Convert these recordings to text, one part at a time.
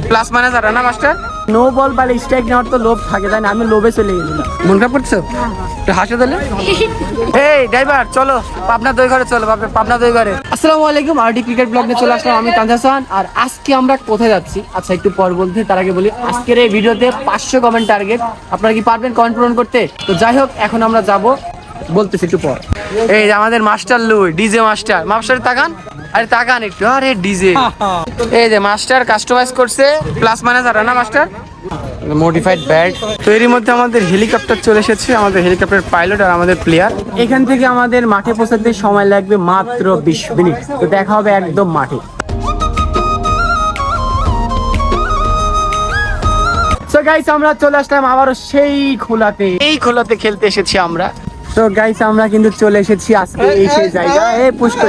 Plus minus আর না master? No ball বা স্ট্রাইক নেওয়ার তো লোভ থাকে, তাই না? আমি লোভে চলে গেছিলাম। মন খারাপ করছো? একটু হাসে দিলে। এই ড্রাইভার চলো পাবনা দই ঘরে চলো, পাবনা দই ঘরে। আসসালামু আলাইকুম, আরডি ক্রিকেট ব্লগ নিয়ে চলে আসলাম আমি তানজা হাসান। আর আজকে আমরা কোথায় যাচ্ছি আচ্ছা একটু পর বলতে, তার আগে বলি আজকের এই ভিডিওতে 500 কমেন্ট টার্গেট। আপনারা কি পারবেন কমেন্ট পূরণ করতে? তো যাই হোক, এখন আমরা যাব, বলতেছি একটু পর। এই যে আমাদের master Louis, DJ master. Master তাকান, আরে তাকান একটু। আরে ডিজে, এই যে মাস্টার কাস্টমাইজ করছে প্লাস মাইনাস আর না মাস্টার মডিফাইড ব্যাট। তো এরই মধ্যে আমাদের হেলিকপ্টার চলে এসেছে, আমাদের হেলিকপ্টার পাইলট আর আমাদের প্লেয়ার। এখান থেকে আমাদের মাঠে পৌঁছাতে সময় লাগবে মাত্র 20 মিনিট। তো দেখা হবে একদম মাঠে। সো গাইস, আমরা চলে আসলাম আবারও সেই খোলাতে। এই খোলাতে খেলতে এসেছি আমরা। তো গাইস, আমরা কিন্তু চলে এসেছি আজকে এই সেই জায়গা। এই পুষ্কর,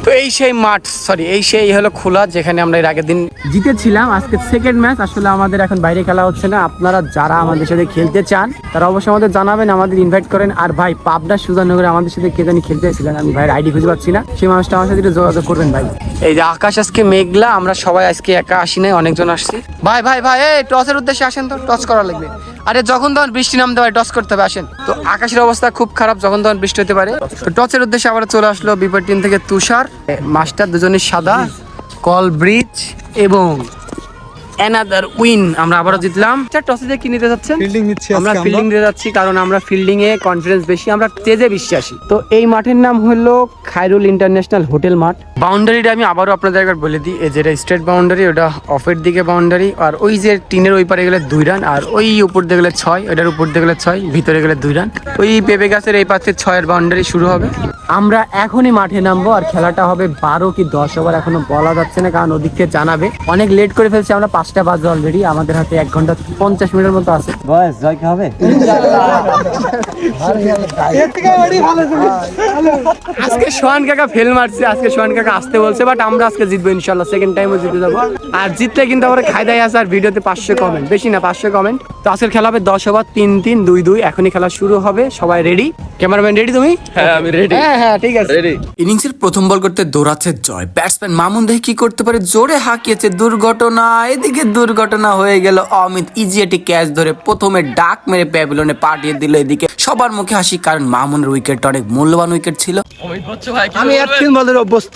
তো এই সেই মাঠ, সরি এই সেই হলো খোলা যেখানে আমরা এর আগের দিন জিতেছিলাম। আজকে সেকেন্ড ম্যাচ। আসলে আমাদের এখন বাইরে খেলা হচ্ছে না। আপনারা যারা আমাদের সাথে খেলতে চান তারা অবশ্যই আমাদের জানাবেন, আমাদের ইনভাইট করেন। আর ভাই, পাবনা সুজানগরে আমাদের সাথে কে জানি খেলতে ছিলেন, আমি ভাইয়ের আইডি খুঁজে পাচ্ছি না। সেই মানুষটা আমার সাথে যোগাযোগ করবেন ভাই। এই যে আকাশ আজকে মেঘলা, আমরা সবাই আজকে একা আসি নাই, অনেকজন আসছি। ভাই ভাই ভাই, এই টসের উদ্দেশ্যে আসেন তো, টস করা লাগবে। আরে যখন তখন বৃষ্টি নামতে পারে, টস করতে হবে, আসেন। তো আকাশের অবস্থা খুব খারাপ, যখন তখন বৃষ্টি হতে পারে। তো টসের উদ্দেশ্যে আবার চলে আসলো বিপরীত টিম থেকে তুষার, মাস্টার দুজনের সাদা, কল ব্রিজ এবং অ্যানাদার উইন। আমরা আবারও জিতলাম। টসে দিয়ে কি নিতে যাচ্ছেন? ফিল্ডিং নিচ্ছি আমরা ফিল্ডিং দিতে যাচ্ছি, কারণ আমরা ফিল্ডিং এ কনফিডেন্স বেশি, আমরা তেজে বিশ্বাসী। তো এই মাঠের নাম হলো খায়রুল ইন্টারন্যাশনাল হোটেল মাঠ। বাউন্ডারিটা আমি আবারও আপনাদের একবার বলে দিই, এই যেটা স্ট্রেট বাউন্ডারি, ওটা অফের দিকে বাউন্ডারি। আর ওই যে টিনের ওই পারে গেলে 2 রান, আর ওই উপর দিয়ে গেলে 6, ওটার উপর দিয়ে গেলে 6, ভিতরে গেলে 2 রান। ওই পেঁপে গাছের এই পাশে 6-এর বাউন্ডারি শুরু হবে। আমরা এখনই মাঠে নামবো, আর খেলাটা হবে 12 কি 10 ওভার, এখনো বলা যাচ্ছে না, কারণ ওদিক থেকে জানাবে। অনেক লেট করে ফেলছি আমরা, 5টা বাজে অলরেডি। আমাদের হাতে 1 ঘন্টা 50 মিনিটের মতো আছে। বয়স জয় কি হবে? আজকে সোহান কাকা ফেল মারছে, আজকে সোহান কাকা আসতে বলছে, বাট আমরা আজকে জিতবো ইনশাল্লাহ। সেকেন্ড টাইমও জিতে যাবো। আর জিতলে কিন্তু আমরা খায়দায় আছে। আর ভিডিওতে 500 কমেন্ট, বেশি না 500 কমেন্ট। তো আজকের খেলা হবে 10 ওভার 3-3 2-2। এখনই খেলা শুরু হবে, সবাই রেডি? Cameraman ready? তুমি? হ্যাঁ আমি রেডি। হ্যাঁ ঠিক আছে। ইনিংসের প্রথম বল করতে দৌড়াচ্ছে জয়, ব্যাটসম্যান মামুন দেখে কি করতে পারে, জোরে হাঁকিয়েছে, দুর্ঘটনা। এদিকে দুর্ঘটনা হয়ে গেল। অমিত ইজি একটি ক্যাচ ধরে প্রথমে ডাক মেরে প্যাভিলিয়নে পাঠিয়ে দিল। এদিকে সবার মুখে হাসি, কারণ মামুনের উইকেটটা অনেক মূল্যবান উইকেট ছিল। আমি একদিন বলের অভ্যস্ত।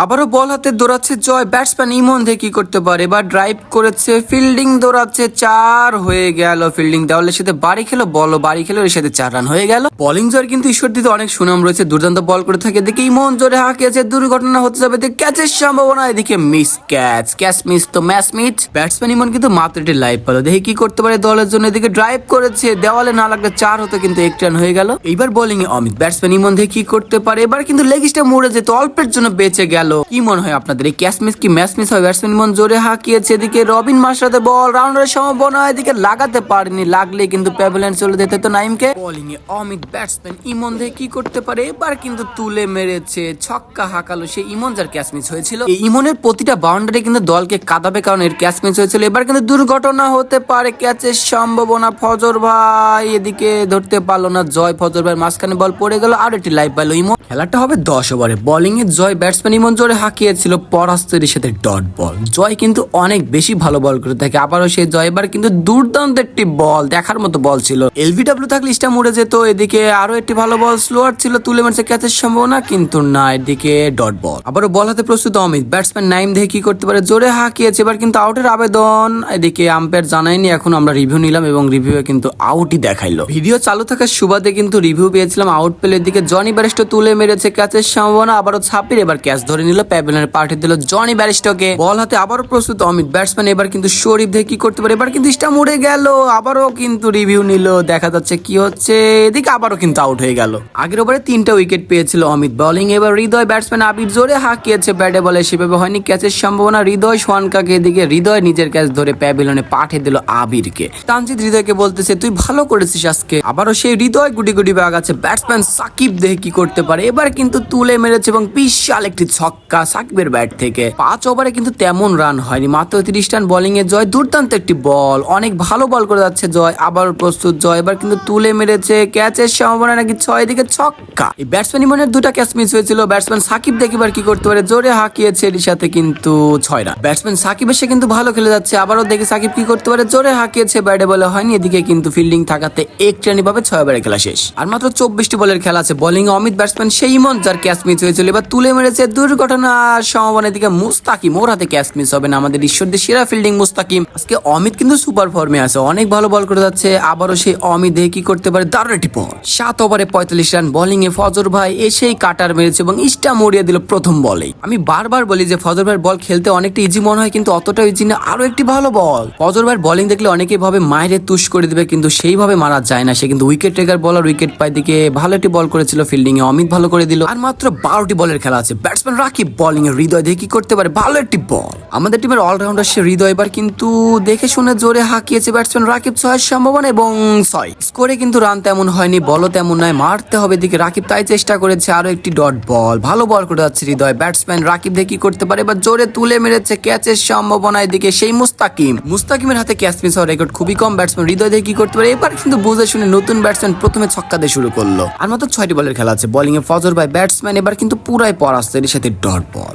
আবারও বল হাতে দৌড়াচ্ছে জয়, ব্যাটসম্যান ইমন দেখে কি করতে পারে, এবার ড্রাইভ করেছে, ফিল্ডিং দৌড়াচ্ছে, 4 হয়ে গেল। ফিল্ডিং দেওয়ালের সাথে বাড়ি খেলো, বলও বাড়ি খেলো, এর সাথে 4 রান হয়ে গেল। বোলিং জয়ের কিন্তু ঈশ্বর দিতে অনেক সুনাম রয়েছে, দুর্দান্ত বল করে থাকে। এদিকে ইমন জোরে হাঁকিয়েছে, দুর্ঘটনা হতে যাবে, এদিকে ক্যাচের সম্ভাবনা, এদিকে মিস ক্যাচ মিস তো ম্যাচ মিট। ব্যাটসম্যান ইমন কিন্তু মাত্র একটি লাইভ পেল, দেখে কি করতে পারে দলের জন্য। এদিকে ড্রাইভ করেছে, দেওয়ালে না লাগলে 4 হতো, কিন্তু 1 রান হয়ে গেল। এইবার বোলিং এ অমিত, ব্যাটসম্যান ইমন দেখে কি করতে পারে, এবার কিন্তু লেগিসটা মরে যেত, অল্পের জন্য বেঁচে গেল। কি মনে হয় আপনাদের, এই ক্যাচ মিস কি ম্যাচ মিস হয়? ব্যাটসম্যান ইমন জোরে হাঁকিয়েছে, এদিকে রবিন মাশরাফে বল, রাউন্ডারের সম্ভাবনা, এদিকে লাগাতে পারেনি, লাগলে কিন্তু প্যাভিলিয়ন চলে যেতে তো নাইমকে। বোলিং এ অমিত, ব্যাটসম্যান ইমন দেখে কি করতে পারে, এবার কিন্তু তুলে মেরেছে, ছক্কা হাঁকালো সেই ইমন, যার ক্যাচ মিস হয়েছিল। এই ইমনের প্রতিটা বাউন্ডারি কিন্তু দলকে কাঁদাবে, কারণ এর ক্যাচ মিস হয়েছিল। এবার কিন্তু দুর্ঘটনা হতে পারে, ক্যাচের সম্ভাবনা, ফজর ভাই এদিকে ধরতে পারলো না জয়, ফজর ভাই মাঝখানে বল পড়ে গেল, আর একটি লাইভ পাইলো ইমন। খেলাটা হবে 10 ওভারে। বোলিং এ জয়, ব্যাটসম্যান ইমন জোরে হাঁকিয়েছিল, পরাস্তের সাথে ডট বল। জয় কিন্তু অনেক বেশি ভালো বল করে থাকে, আবারও সেই জয়, এবার কিন্তু দুর্দান্ত একটি বল, দেখার মতো বল ছিল। এলবিডব্লিউ থাকলে স্টাম্প উড়ে যেত। এদিকে আরো একটি ভালো বল, স্লোয়ার ছিল, তুলে মারছে, ক্যাচের সম্ভাবনা কিন্তু না, এদিকে ডট বল। আবারও বল হাতে প্রস্তুত অমিত, ব্যাটসম্যান নাইম দেখে কি করতে পারে, জোরে হাঁকিয়েছে, এবার কিন্তু আউটের আবেদন। এদিকে আম্পায়ার জানায়নি, এখন আমরা রিভিউ নিলাম এবং রিভিউয়ে কিন্তু আউটই দেখাইলো। ভিডিও চালু থাকার সুবাদে কিন্তু রিভিউ পেয়েছিলাম, আউট পেলে। এদিকে জনি ব্যারিস্টো তুলে মেরেছে, ক্যাচের সম্ভাবনা, আবারও ছাপির, এবার ক্যাচ ধরে নিল, প্যাভিলিয়নে পাঠিয়ে দিল জনি ব্যারিস্টোকে। বল হাতে আবারও প্রস্তুত অমিত, ব্যাটসম্যান এবার কিন্তু শরীফ দেখে কি করতে পারে, এবার কিন্তু স্টাম্প উড়ে গেল, আবারও কিন্তু রিভিউ নিল, দেখা যাচ্ছে কি হচ্ছে। এদিকে আবারও কিন্তু আউট হয়ে গেল। আগের ওভারে 3টা উইকেট পেয়েছিল অমিত। বোলিং এবার হৃদয়, ব্যাটসম্যান আবির জোরে হাঁকিয়েছে, ব্যাটে বলে সেভাবে হয়নি, ক্যাচের সম্ভাবনা, হৃদয় সোয়ানকাকে, এদিকে হৃদয় নিজের ক্যাচ ধরে প্যাভিলিয়নে পাঠিয়ে দিল আবিরকে। তানজিদ হৃদয়কে বলতেছে তুই ভালো করেছিস আজকে, আবারও সেই হৃদয় গুটি গুটি ব্যাগ আছে। ব্যাটসম্যান সাকিব দেখে কি করতে পারে, এবার কিন্তু তুলে মেরেছে এবং বিশাল একটি ছক্কা সাকিবের ব্যাট থেকে। 5 ওভারে কিন্তু তেমন রান হয়নি, মাত্র 30 রান বোলিং এ জয়। দুর্দান্ত একটি বল, অনেক ভালো বল করে যাচ্ছে জয়। আবার প্রস্তুত জয়, এবার কিন্তু তুলে মেরেছে, ক্যাচের সম্ভাবনা নাকি 6 দিকে ছক্কা। এই ব্যাটসম্যান ইমনের 2টা ক্যাচ মিস হয়েছিল। ব্যাটসম্যান সাকিব দেখি এবার কি করতে পারে, জোরে হাঁকিয়েছে, এর সাথে কিন্তু 6 রান। ব্যাটসম্যান সাকিব এসে কিন্তু ভালো খেলে যাচ্ছে, আবারও দেখি সাকিব কি করতে পারে, জোরে হাঁকিয়েছে, ব্যাটে বলে হয়নি। এদিকে কিন্তু ফিল্ডিং থাকাতে এক রানই পাবে, 6 ওভারে খেলা শেষ। আর মাত্র 24টি বলের খেলা আছে। বোলিং এ অমিত, ব্যাটসম্যান সেই ইমন যার ক্যাচ মিস হয়েছিল, এবার তুলে মেরেছে, দুর্ঘটনার সম্ভাবনা। এদিকে মুস্তাকিম, ওর হাতে ক্যাচ মিস হবে না, আমাদের ঈশ্বরদের সেরা ফিল্ডিং মুস্তাকিম। আজকে অমিত কিন্তু সুপার ফর্মে আছে, অনেক ভালো বল করে যাচ্ছে। আবারও সেই অমিত দেখে কি করতে পারে, দারুণ একটি বল। 7 ওভারে 45 রান। বোলিং এ ফজর ভাই এসেই কাটার মেরেছে এবং ইস্টা মরিয়ে দিল প্রথম বলেই। আমি বারবার বলি যে ফজর ভাইয়ের বল খেলতে অনেকটা ইজি মনে হয়, কিন্তু অতটা ইজি না। আরো একটি ভালো বল। ফজর ভাইয়ের বোলিং দেখলে অনেকেই ভাবে মাইরে তুষ করে দিবে, কিন্তু সেইভাবে মারা যায় না। সে কিন্তু উইকেট টেকার বলার, উইকেট পায়। দিকে ভালো একটি বল করেছিল ফিল্ডিং এ, অমিত ভালো করে দিল। আর মাত্র 12টি বলের খেলা আছে। ব্যাটসম্যান রাকিব বোলিং এ, হৃদয় দেখে কি করতে পারে, ভালো একটি বল। আমাদের টিমের অলরাউন্ডার সে হৃদয় এবার কিন্তু দেখে শুনে জোরে হাঁকিয়েছে ব্যাটসম্যান রাকিব, 6 সম্ভাবনা এবং 6 স্কোরে। কিন্তু রান তেমন হয়নি, বলও তেমন নয়, মারতে হবে দিকে রাকিব, তাই চেষ্টা করেছে। আরো একটি ডট বল, ভালো বল করে যাচ্ছে হৃদয়। ব্যাটসম্যান রাকিব দেখে কি করতে পারে, এবার জোরে তুলে মেরেছে, ক্যাচের সম্ভাবনা। এদিকে সেই মুস্তাকিমের হাতে ক্যাচ মিস হওয়ার রেকর্ড খুবই কম। ব্যাটসম্যান হৃদয় দেখে কি করতে পারে, এবার কিন্তু বুঝে শুনে নতুন ব্যাটসম্যান প্রথমে ছক্কা দিয়ে শুরু করলো। আর মাত্র 6টি বলের খেলা আছে। বোলিং এ ফজর ভাই, ব্যাটসম্যান এবার কিন্তু পুরাই পরাস্ত, এর সাথে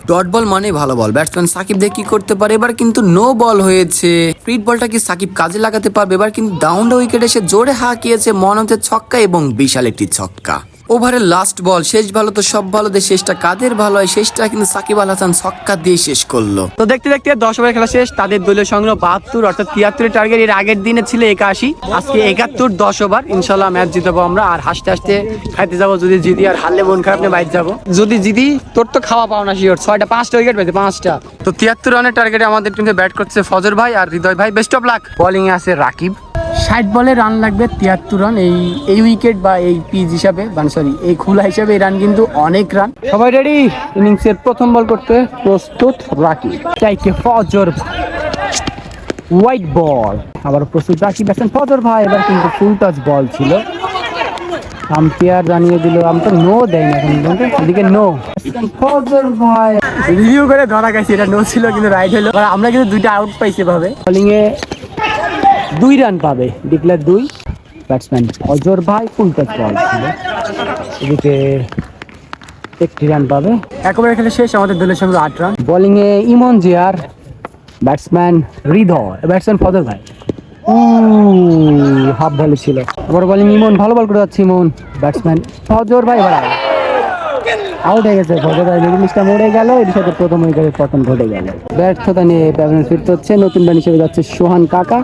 ডট বল মানে ভালো বল। ব্যাটসম্যান সাকিব দেখে কি করতে পারে, এবার কিন্তু নো বল হয়েছে। ফ্রিড বলটা কি সাকিব কাজে লাগাতে পারবে, এবার কিন্তু ডাউন দ্য উইকেট এসে জোরে হাঁকিয়েছে, মনে হচ্ছে ছক্কা এবং বিশাল একটি ছক্কা। ওভারের লাস্ট বল, শেষ ভালো তো সব ভালো, শেষটা কাদের ভালো হয়, শেষটা কিন্তু সাকিব আল হাসান ছক্কা দিয়ে শেষ করলো। তো দেখতে দেখতে 10 ওভার খেলা শেষ। তাদের দলীয় সংগ্রহ 72, অর্থাৎ 73 টার্গেট। এর আগের দিনে ছিল 81, আজকে 71, 10 ওভার। ইনশাল্লাহ ম্যাচ জিতাবো আমরা। আর হাসতে হাসতে খাইতে যাবো যদি জিতি, আর হারলে মন খারাপ নিয়ে বাইরে যাবো। যদি জিতি তোর তো খাওয়া পাও না শিওর। 5টা উইকেট পেয়েছে, 5টা। তো 73 রানের টার্গেটে আমাদের টিমে ব্যাট করছে ফজর ভাই আর হৃদয় ভাই। Best of luck. বোলিং এ আছে রাকিব। 60 বলে রান লাগবে 73 রান। এই উইকেট বা এই পিচ হিসাবে, মানে সরি এই খোলা হিসাবে এই রান কিন্তু অনেক রান। সবাই রেডি, ইনিংসের প্রথম বল করতে প্রস্তুত রাকিব। চাইকে ফজর হোয়াইট বল, আবার প্রস্তুত রাকিব। ব্যাটসম্যান ফজর ভাই, এবার কিন্তু ফুল টাচ বল ছিল, আম্পায়ার জানিয়ে দিল। আমি তো নো দেয় না এখন, এদিকে নো। ফজর ভাই রিভিউ করে ধরা গেছে এটা নো ছিল, কিন্তু রাইট হলো। আমরা কিন্তু 2টা আউট পাইছি ভাবে। বোলিং এ 2 রান পাবে, ডিক্লেয়ার 2। ব্যাটসম্যান ফজর ভাই ফুল টাচ বল ছিল, এদিকে 1 রান পাবে। একবারে খেলে শেষ, আমাদের দলের সঙ্গে 8 রান। বোলিং এ ইমন জিয়ার, ব্যাটসম্যান হৃদয়, ব্যাটসম্যান ফজর ভাই হাফ ভালো ছিল। আবার বোলিং ইমন, ভালো বল করে যাচ্ছে ইমন। ব্যাটসম্যান ফজর ভাই এবার আউট হয়ে গেছে। ফজর ভাই ইনিংসটা মরে গেল, এর সাথে প্রথম উইকেটের পতন ঘটে গেল। ব্যর্থতা নিয়ে প্যাভিলিয়ন ফিরতে হচ্ছে। নতুন ব্যাট হিসেবে যাচ্ছে সোহান কাকা।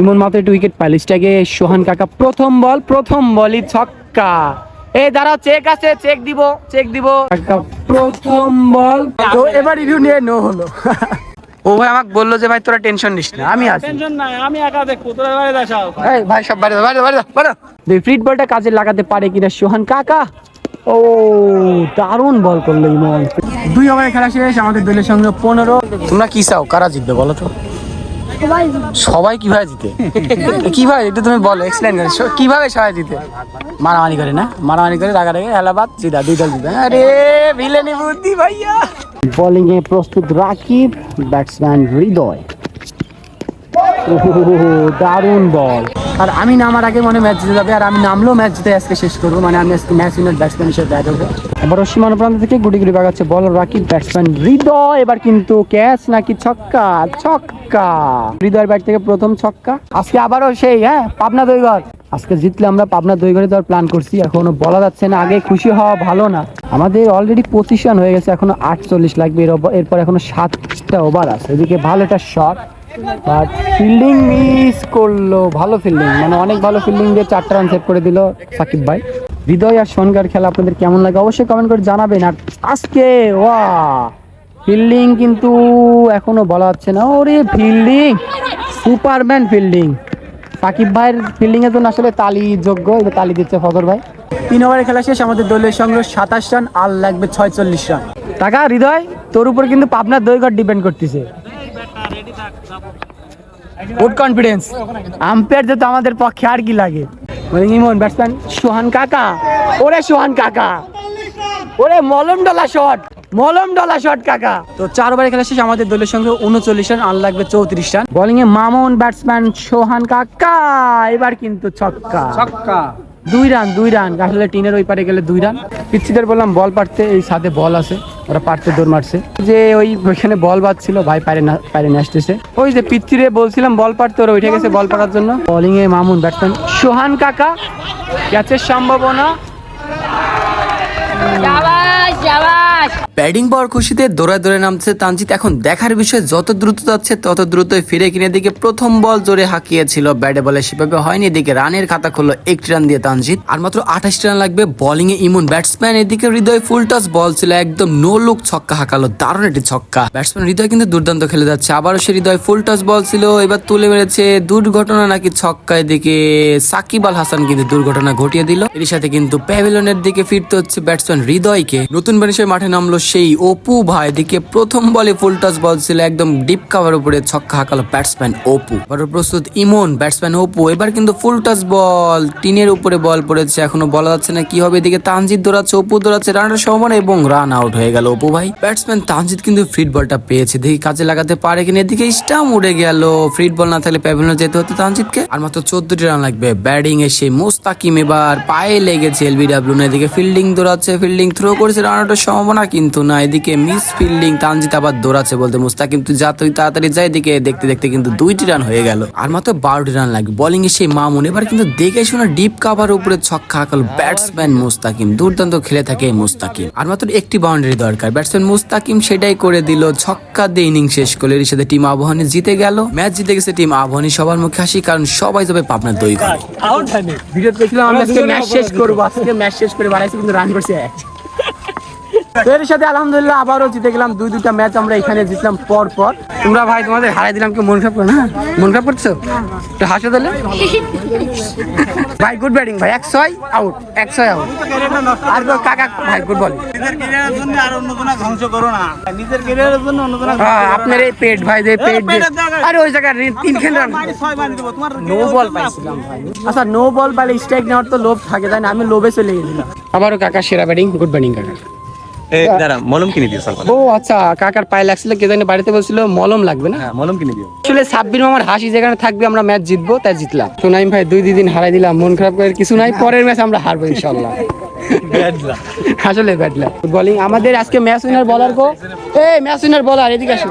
ইমন মাত্র 2 উইকেট পায়। লিস্টটাকে সোহান কাকা প্রথম বলই ছক্কা। এই দাঁড়াও, চেক আছে, চেক দিব। প্রথম বল, তো এবার রিভিউ নিয়ে নো হলো। ও ভাই আমাকে বললো যে ভাই তোরা টেনশন নিস না, আমি আছি। টেনশন নাই, আমি একা দেখবো, তোরা বাইরে দেখাও। এই ভাই সব বাইরে। ফ্রিড বলটা কাজে লাগাতে পারে কিনা সোহান কাকা। ও দারুণ বল করলো ইমন। 2 ওভারে খেলা শেষ, আমাদের দলের সঙ্গে 15। তোমরা কি চাও, কারা জিতবে বলো তো? সবাই কিভাবে জিতে? কিভাবে এটা তুমি বলো, এক্সপ্লেইন করে কিভাবে সবাই জিতে? মারামারি করে না, মারামারি করে রাগারাগি হেলাবাদ জিতা, 2 দল জিতে। আরে ভিলেনি বুদ্ধি ভাইয়া। বোলিং এ প্রস্তুত রাকিব, ব্যাটসম্যান হৃদয়। দারুণ বল। আর আমি নামার আগে মনে ম্যাচ জিতে যাবে, আর আমি নামলেও ম্যাচ জিতে আজকে শেষ করবো। মানে আমি আজকে ম্যাচ উইনার ব্যাটসম্যান হিসেবে ব্যাট হবে। এবার সীমানা প্রান্ত থেকে গুটি বাগাচ্ছে বল রাকিব, ব্যাটসম্যান হৃদয়। এবার কিন্তু ক্যাচ নাকি ছক্কা? হৃদয়ের ব্যাট থেকে প্রথম ছক্কা। আজকে আবারও সেই পাবনা দইঘর। আজকে জিতলে আমরা পাবনা দইঘরে যাওয়ার প্ল্যান করছি, এখনো বলা যাচ্ছে না। আগে খুশি হওয়া ভালো না, আমাদের অলরেডি 25 রান হয়ে গেছে, এখনো 48 লাগবে। এরপর এখনো 7টা ওভার আছে। এদিকে ভালো একটা শট, বাট ফিল্ডিং মিস করলো। ভালো ফিল্ডিং, মানে অনেক ভালো ফিল্ডিং দিয়ে 4টা রান সেভ করে দিল সাকিব ভাই। হৃদয় আর সোনকার খেলা আপনাদের কেমন লাগে অবশ্যই কমেন্ট করে জানাবেন। আর আজকে ফিল্ডিং কিন্তু এখনো বলা হচ্ছে না। ওরে ফিল্ডিং, সুপারম্যান ফিল্ডিং। সাকিব ভাইয়ের ফিল্ডিং এর জন্য আসলে তালি যোগ্য, এটা তালি দিচ্ছে ফজর ভাই। 3 ওভারে খেলা শেষ, আমাদের দলের সঙ্গে 27 রান, আর লাগবে 46 রান। টাকা হৃদয়, তোর উপর কিন্তু পাবনার দইঘর ডিপেন্ড করতেছে। Good confidence. আম্পায়ার যেহেতু আমাদের পক্ষে আর কি লাগে। ইমন, ব্যাটসম্যান সোহান কাকা। ওরে সোহান কাকা, ওরে মলম ডলা শট কাকা। তো 4 ওভারে খেলা শেষ, আমাদের দলের সঙ্গে 39 রান, আর লাগবে 34 রান। বোলিং এ মামুন, ব্যাটসম্যান সোহান কাকা, এবার কিন্তু ছক্কা। 2 রান আসলে টিনের ওই পারে গেলে 2 রান। পিচ্ছিদের বললাম বল পারতে, এই সাথে বল আছে, ওরা পারতে দৌড় মারছে, যে ওইখানে বল বাজছিল, ভাই পারে আসতেছে। ওই যে পিচ্ছিরে বলছিলাম বল পারতে, ওরা উঠে গেছে বল পাড়ার জন্য। বোলিং এ মামুন, ব্যাটসম্যান সোহান কাকা, ক্যাচের সম্ভাবনা। ব্যাটিং পাওয়ার খুশিতে দৌড়ে নামছে তানজিদ। এখন দেখার বিষয়, যত দ্রুত যাচ্ছে তত দ্রুতই ফিরে কিনে দিকে প্রথম বল জোরে হাঁকিয়েছিল, ব্যাটে বলে সেভাবে হয়নি। এদিকে রানের খাতা খুললো 1 রান দিয়ে তানজিদ, আর মাত্র 28 রান লাগবে। বোলিং এ ইমন, ব্যাটসম্যান এদিকে হৃদয় ফুল টাচ বল ছিল, একদম নো লুক ছক্কা হাঁকালো, দারুণ একটি ছক্কা। ব্যাটসম্যান হৃদয় কিন্তু দুর্দান্ত খেলে যাচ্ছে, আবারও সে হৃদয় ফুল টাচ বল ছিল, এবার তুলে মেরেছে। দুর্ঘটনা নাকি ছক্কা, এদিকে সাকিব আল হাসান কিন্তু দুর্ঘটনা ঘটিয়ে দিল। এর সাথে কিন্তু প্যাভিলিয়নের দিকে ফিরতে হচ্ছে ব্যাটসম্যান হৃদয়কে। নতুন বানিশের মাঠে নামলো সেই অপু ভাই, দিকে প্রথম বলে ফুল টাচ বল ছিল, একদম ডিপ কাভার উপরে ছক্কা হাঁকালো ব্যাটসম্যান অপু। এবার প্রস্তুত ইমন, ব্যাটসম্যান অপু, এবার কিন্তু ফুল টাচ বল, টিনের উপরে বল পড়েছে, এখনো বলা যাচ্ছে না কি হবে। এদিকে তানজিদ দৌড়াচ্ছে, অপু দৌড়াচ্ছে, রানের সম্ভাবনা এবং রান আউট হয়ে গেল অপু ভাই। ব্যাটসম্যান তানজিদ কিন্তু ফ্রিড বলটা পেয়েছে, দেখি কাজে লাগাতে পারে কিনা। এদিকে স্টাম্প উড়ে গেল, ফ্রিড বল না থাকলে প্যাভিলিয়নে যেতে হতো তানজিদকে। আর মাত্র 14টি রান লাগবে। ব্যাটিং এ সেই মুস্তাকিম, এবার পায়ে লেগেছে এলবিডব্লিউ না, এদিকে ফিল্ডিং দৌড়াচ্ছে, ফিল্ডিং থ্রো করেছে, রান আউটের সম্ভাবনা কিন্তু না। এদিকে মিস ফিল্ডিং, তানজিদ আবার দৌড়াচ্ছে, বলতে মুস্তাকিম তুই যা, তুই তাড়াতাড়ি যায়। এদিকে দেখতে দেখতে কিন্তু 2টি রান হয়ে গেল, আর মাত্র 12টি রান লাগবে। বোলিং এ সেই মামুন, এবার কিন্তু দেখে শোনা ডিপ কাভার উপরে ছক্কা হাঁকাল ব্যাটসম্যান মুস্তাকিম, দুর্দান্ত খেলে থাকে মুস্তাকিম। আর মাত্র একটি বাউন্ডারি দরকার, ব্যাটসম্যান মুস্তাকিম সেটাই করে দিল, ছক্কা দিয়ে ইনিংস শেষ করলো। এর সাথে টিম আবাহনী জিতে গেল, ম্যাচ জিতে গেছে টিম আবাহনী। সবার মুখে হাসি, কারণ সবাই যাবে পাবনার দই করে। ভিডিও দেখলাম আমরা আজকে ম্যাচ শেষ করবো, আজকে ম্যাচ শেষ করে বাড়াইছি, কিন্তু রান করছে 1। তো এর সাথে আলহামদুলিল্লাহ আবারও জিতে গেলাম, 2টা ম্যাচ আমরা এখানে জিতলাম পর। তোমরা ভাই তোমাদের হারাই দিলাম, কি মন খারাপ করো না? মন খারাপ করছো তো হাসো তাহলে। ভাই গুড ব্যাটিং ভাই, 100 আউট, 100 আউট। আর কাকা ভাই গুড বল। নিজের ক্যারিয়ারের জন্য আর অন্যজনা ধ্বংস করো না, নিজের ক্যারিয়ারের জন্য অন্যজনা। আপনার এই পেট ভাই, যে পেট, আরে ওই জায়গায় 3 রান 6 মারি দেব তোমার। নো বল পাইছিলাম ভাই। আচ্ছা নো বল পাইলে স্ট্রাইক নেওয়ার তো লোভ থাকে, তাই না? আমি লোভে চলে গেছিলাম। আবারও কাকা সেরা ব্যাটিং, গুড ব্যাটিং কাকা। মলম কিনে দিও সালমান। ও আচ্ছা, কাকার পায়ে লাগছিল, কে জানি বাড়িতে বলছিল মলম লাগবে না। হ্যাঁ মলম কিনে দিও। আসলে সাব্বির মামার হাসি যেখানে থাকবে আমরা ম্যাচ জিতবো, তাই জিতলাম। সোনাইম ভাই 2 দিন হারাই দিলাম, মন খারাপ করে কিছু নাই, পরের ম্যাচ আমরা হারবো ইনশাআল্লাহ। আসলে ব্যাড লাক। বোলিং আমাদের আজকে ম্যাচ উইনার বলার গো, এই ম্যাচ উইনার বলার এদিকে আসো।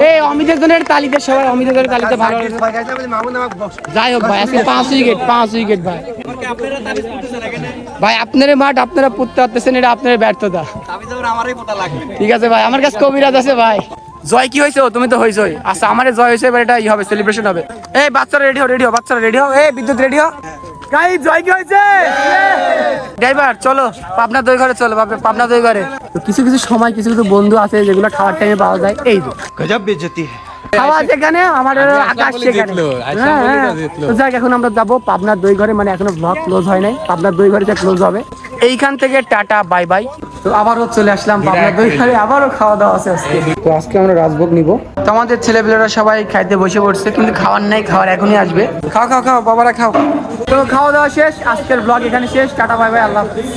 এই অমিতের জনের তালিতে সবাই, অমিতের জনের তালিতে ভালো। যাই হোক ভাই, আজকে 5 উইকেট ভাই। ভাই আপনার মাঠ আপনারা পুততে পারতেছেন, এটা আপনার ব্যর্থতা। ঠিক আছে ভাই, আমার কাছে কবিরাজ আছে ভাই। জয় কি হয়েছে? তুমি তো হয়েছই। আচ্ছা আমারে জয় হয়েছে, এবার এটা হবে, সেলিব্রেশন হবে। এই বাচ্চারা রেডি হও, বাচ্চারা রেডি হও। এই বিদ্যুৎ রেডি হও। গাই জয় কি হয়েছে? ড্রাইভার চলো পাবনা দই ঘরে, চলো পাবনা দই ঘরে। তো কিছু সময় কিছু বন্ধু আছে যেগুলো খাওয়ার টাইমে পাওয়া যায়। এই তো গজব বেজতি খাওয়া যেখানে, আমাদের আকাশ সেখানে। তো যাক, এখন আমরা যাবো পাবনার দই ঘরে, মানে এখনো ব্লগ ক্লোজ হয় নাই, পাবনার দই ঘরে ক্লোজ হবে। এইখান থেকে টাটা বাই বাই। তো আবারও চলে আসলাম পাবনার দই ঘরে, আবারও খাওয়া দাওয়া আছে আজকে। তো আজকে আমরা রাজভোগ নিব। তো আমাদের ছেলেপেলেরা সবাই খাইতে বসে পড়ছে, কিন্তু খাওয়ার নাই, খাওয়ার এখনই আসবে। খাও বাবারা খাও। তো খাওয়া দাওয়া শেষ, আজকের ব্লগ এখানে শেষ। টাটা বাই বাই, আল্লাহ হাফেজ।